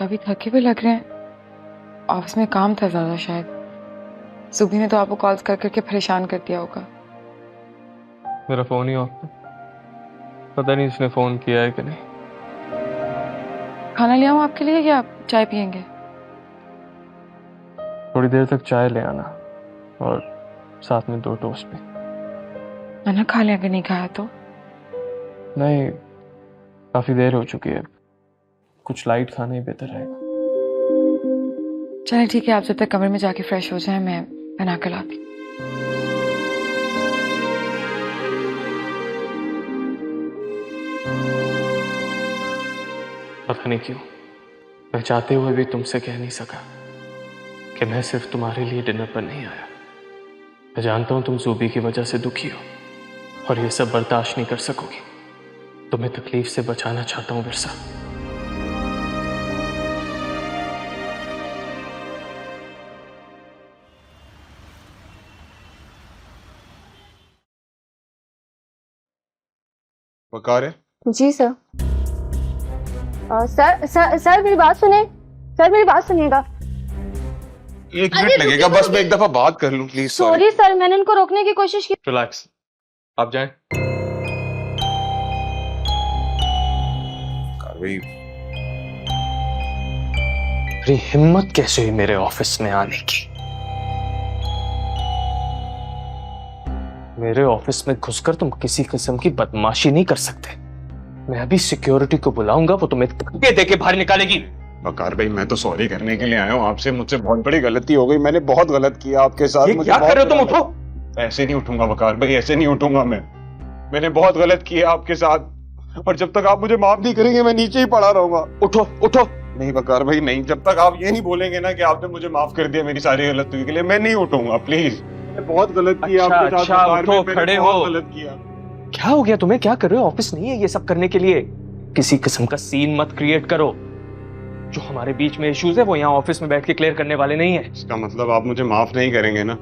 काफी थके हुए लग रहे हैं। ऑफिस में काम था ज्यादा शायद। सुबह ने तो आपको कॉल्स कर करके परेशान कर दिया होगा। मेरा फोन ही ऑफ था, पता नहीं उसने फोन किया है कि नहीं। खाना ले आऊं आपके लिए या आप चाय पियेंगे? थोड़ी देर तक चाय ले आना और साथ में 2 टोस्ट भी। खाना खा लें अगर नहीं खाया तो। नहीं, काफी देर हो चुकी है, कुछ लाइट खाना ही बेहतर रहेगा। चलें ठीक है, आप जब तक कमरे में जाके फ्रेश हो जाए मैं बना कर लाती। पता नहीं क्यों मैं चाहते हुए भी तुमसे कह नहीं सका कि मैं सिर्फ तुम्हारे लिए डिनर पर नहीं आया। मैं जानता हूं तुम जूबी की वजह से दुखी हो और ये सब बर्दाश्त नहीं कर सकोगी। तुम्हें तकलीफ से बचाना चाहता हूं विरसा। वकार है? जी सर। सर मेरी बात सुने। सर मेरी बात सुनिएगा। 1 मिनट लगेगा बस, मैं एक दफा बात कर लूं प्लीज। सॉरी सर, मैंने इनको रोकने की कोशिश की। रिलैक्स, आप जाएं। कार्रवाई। मेरी हिम्मत कैसे हुई मेरे ऑफिस में आने की? मेरे ऑफिस में घुसकर तुम किसी किस्म की बदमाशी नहीं कर सकते। मैं अभी सिक्योरिटी को बुलाऊंगा, वो तुम्हें धक्के देके बाहर निकालेगी। वकार भाई, मैं तो सॉरी करने के लिए आया हूँ आपसे। मुझसे बहुत बड़ी गलती हो गई, मैंने बहुत गलत किया आपके साथ। ये क्या कर रहे हो तुम? उठो। ऐसे नहीं उठूंगा वकार भाई, ऐसे नहीं उठूंगा मैंने बहुत गलत किया आपके साथ, और जब तक आप मुझे माफ नहीं करेंगे मैं नीचे ही पड़ा रहूंगा। उठो उठो। नहीं वकार भाई नहीं, जब तक आप ये नहीं बोलेंगे ना कि आपने मुझे माफ कर दिया मेरी सारी गलतियों के लिए, मैं नहीं उठूंगा प्लीज। मैंने बहुत गलत किया आपके साथ। अच्छा, वकार भाई, उठो, मैंने खड़े बहुत हो। गलत किया। क्या हो गया तुम्हें? क्या कर रहे हो? ऑफिस नहीं है ये सब करने के लिए। किसी किस्म का सीन मत क्रिएट करो। जो हमारे बीच में इश्यूज है वो यहाँ ऑफिस में बैठ के क्लियर करने वाले नहीं है। इसका मतलब आप मुझे माफ नहीं करेंगे ना?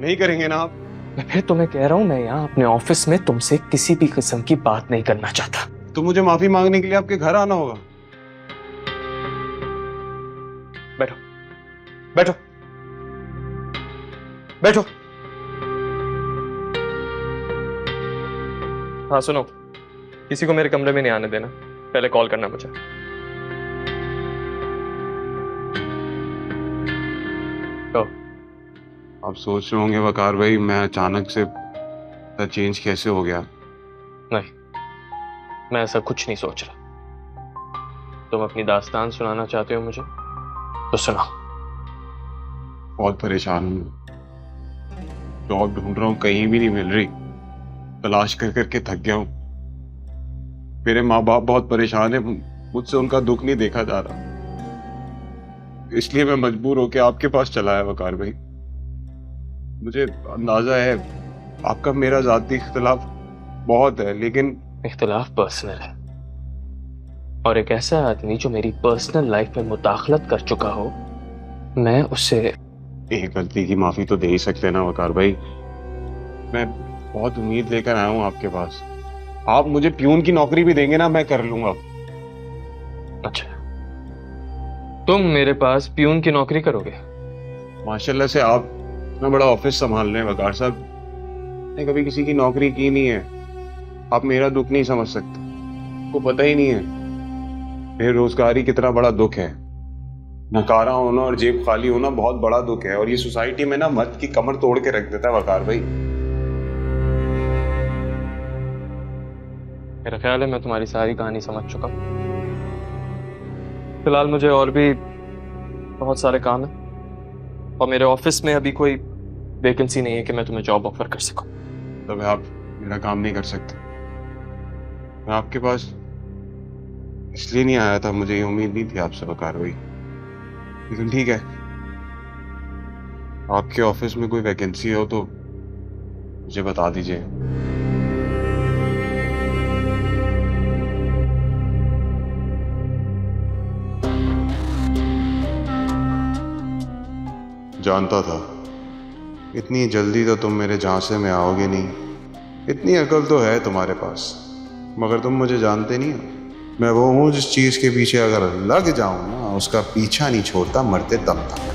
नहीं करेंगे ना आप? मैं फिर तुम्हें कह रहा हूँ, मैं यहाँ अपने ऑफिस में तुमसे किसी भी किस्म की बात नहीं करना चाहता। तो मुझे माफी मांगने के लिए आपके घर आना होगा। बैठो बैठो बैठो। हाँ सुनो, किसी को मेरे कमरे में नहीं आने देना, पहले कॉल करना मुझे। तो आप सोच रहे होंगे वकार भाई मैं अचानक से चेंज कैसे हो गया। नहीं, मैं ऐसा कुछ नहीं सोच रहा। तुम अपनी दास्तान सुनाना चाहते हो मुझे तो सुनाओ। बहुत परेशान हूँ, जॉब ढूंढ रहा हूँ, कहीं भी नहीं मिल रही, तलाश कर करके थक गया हूँ। मेरे माँ बाप बहुत परेशान है, मुझसे उनका दुख नहीं देखा जा रहा, इसलिए मैं मजबूर होकर आपके पास चला आया वकार भाई। मुझे अंदाजा है आपका मेरा जाती इख्तिलाफ बहुत है, लेकिन इख्तिलाफ पर्सनल है, और एक ऐसा आदमी जो मेरी पर्सनल लाइफ में मुदाखलत कर चुका हो, मैं उससे एक गलती की माफी तो दे ही सकते हैं ना वकार भाई। मैं बहुत उम्मीद लेकर आया हूँ आपके पास। आप मुझे प्यून की नौकरी भी देंगे ना, मैं कर लूंगा। अच्छा, तुम मेरे पास प्यून की नौकरी करोगे? माशाल्लाह से आप इतना बड़ा ऑफिस संभाल रहे हैं वकार साहब, मैंने कभी किसी की नौकरी की नहीं है। आप मेरा दुख नहीं समझ सकते, आपको पता ही नहीं है बेरोजगारी कितना बड़ा दुख है। नकारा होना और जेब खाली होना बहुत बड़ा दुख है, और ये सोसाइटी में ना मर्द की कमर तोड़ के रख देता है वकार भाई। मेरा ख्याल है मैं तुम्हारी सारी कहानी समझ चुका हूं। फिलहाल मुझे और भी बहुत सारे काम है, और मेरे ऑफिस में अभी कोई वैकेंसी नहीं है कि मैं तुम्हें जॉब ऑफर कर सकूं। तब आप मेरा काम नहीं कर सकते। मैं आपके पास इसलिए नहीं आया था, मुझे ये उम्मीद नहीं थी आपसे वकार भाई, लेकिन ठीक है, आपके ऑफिस में कोई वैकेंसी हो तो मुझे बता दीजिए। जानता था इतनी जल्दी तो तुम मेरे झांसे में आओगे नहीं, इतनी अकल तो है तुम्हारे पास, मगर तुम मुझे जानते नहीं हो। मैं वो हूँ जिस चीज़ के पीछे अगर लग जाऊँ ना उसका पीछा नहीं छोड़ता मरते दम तक।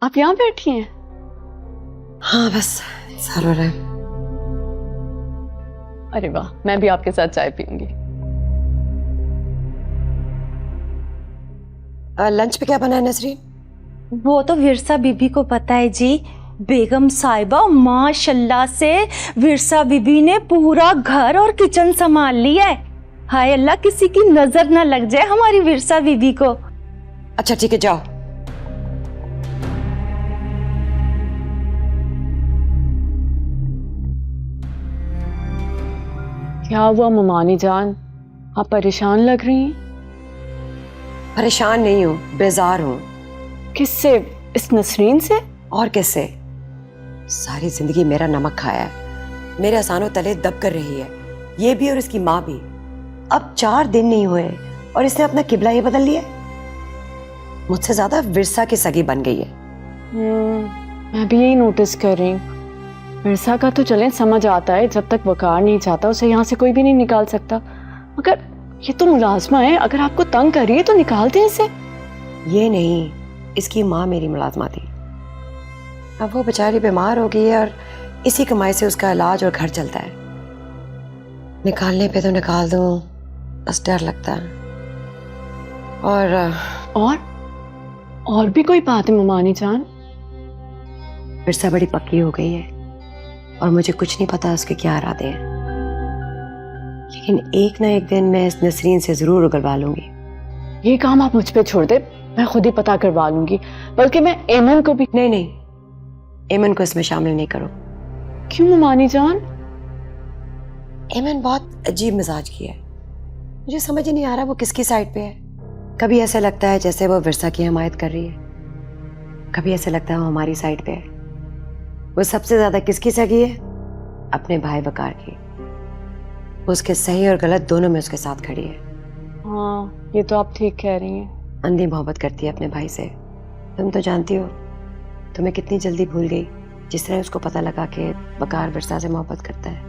आप यहाँ बैठी हैं? हाँ बस सर हो रहा है। अरे वाह, मैं भी आपके साथ चाय पीऊंगी। लंच पे क्या बना है नसरीन? वो तो विरसा बीबी को पता है जी। बेगम साहिबा माशाल्लाह से विरसा बीबी ने पूरा घर और किचन संभाल लिया है। हाय अल्लाह, किसी की नजर ना लग जाए हमारी विरसा बीबी को। अच्छा ठीक है जाओ। क्या हुआ ममानी जान, आप परेशान लग रही हैं? परेशान नहीं हूँ, बेजार हूँ। किससे? इस नसरीन से? और किससे? सारी जिंदगी मेरा नमक खाया है, मेरे आसानों तले दब कर रही है, ये भी और इसकी माँ भी। अब 4 दिन नहीं हुए और इसने अपना किबला ये बदल लिया। मुझसे ज्यादा विरसा की सगी बन गई है। मैं भी यही नोटिस कर रही हूँ। विरसा का तो चलें समझ आता है, जब तक वकार नहीं चाहता उसे यहाँ से कोई भी नहीं निकाल सकता। मगर ये तो मुलाजमा है, अगर आपको तंग कर रही है तो निकाल दें इसे। ये नहीं, इसकी माँ मेरी मुलाजमा थी। अब वो बेचारी बीमार हो गई है और इसी कमाई से उसका इलाज और घर चलता है। निकालने पे तो निकाल दूं, बस डर लगता है। और भी कोई बात है ममानी जान? विरसा बड़ी पक्की हो गई है और मुझे कुछ नहीं पता उसके क्या इरादे हैं, लेकिन एक ना एक दिन मैं इस नसरीन से जरूर उगलवा लूंगी। ये काम आप मुझ पे छोड़ दे, मैं खुद ही पता करवा लूंगी। बल्कि मैं एमन को भी। नहीं, एमन को इसमें शामिल नहीं करो। क्यों ममानी जान? एमन बहुत अजीब मिजाज की है, मुझे समझ ही नहीं आ रहा वो किसकी साइड पे है। कभी ऐसा लगता है जैसे वो विरसा की हिमायत कर रही है, कभी ऐसा लगता है वो हमारी साइड पे है। वो सबसे ज्यादा किसकी सगी है? अपने भाई वकार की। उसके सही और गलत दोनों में उसके साथ खड़ी है। हाँ, ये तो आप ठीक कह रही हैं। अंधी मोहब्बत करती है अपने भाई से। तुम तो जानती हो तुम्हें कितनी जल्दी भूल गई जिस तरह उसको पता लगा कि वकार विरसा से मोहब्बत करता है।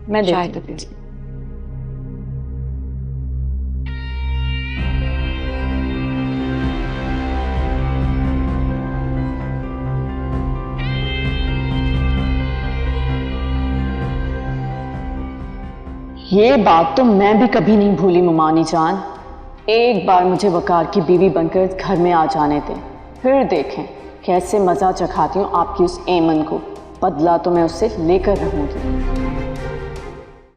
मैं शायद देखती हूँ। ये बात तो मैं भी कभी नहीं भूली ममानी जान। एक बार मुझे वकार की बीवी बनकर घर में आ जाने दें, फिर देखें कैसे मजा चखाती हूँ आपकी उस एमन को। बदला तो मैं उससे लेकर रहूंगी।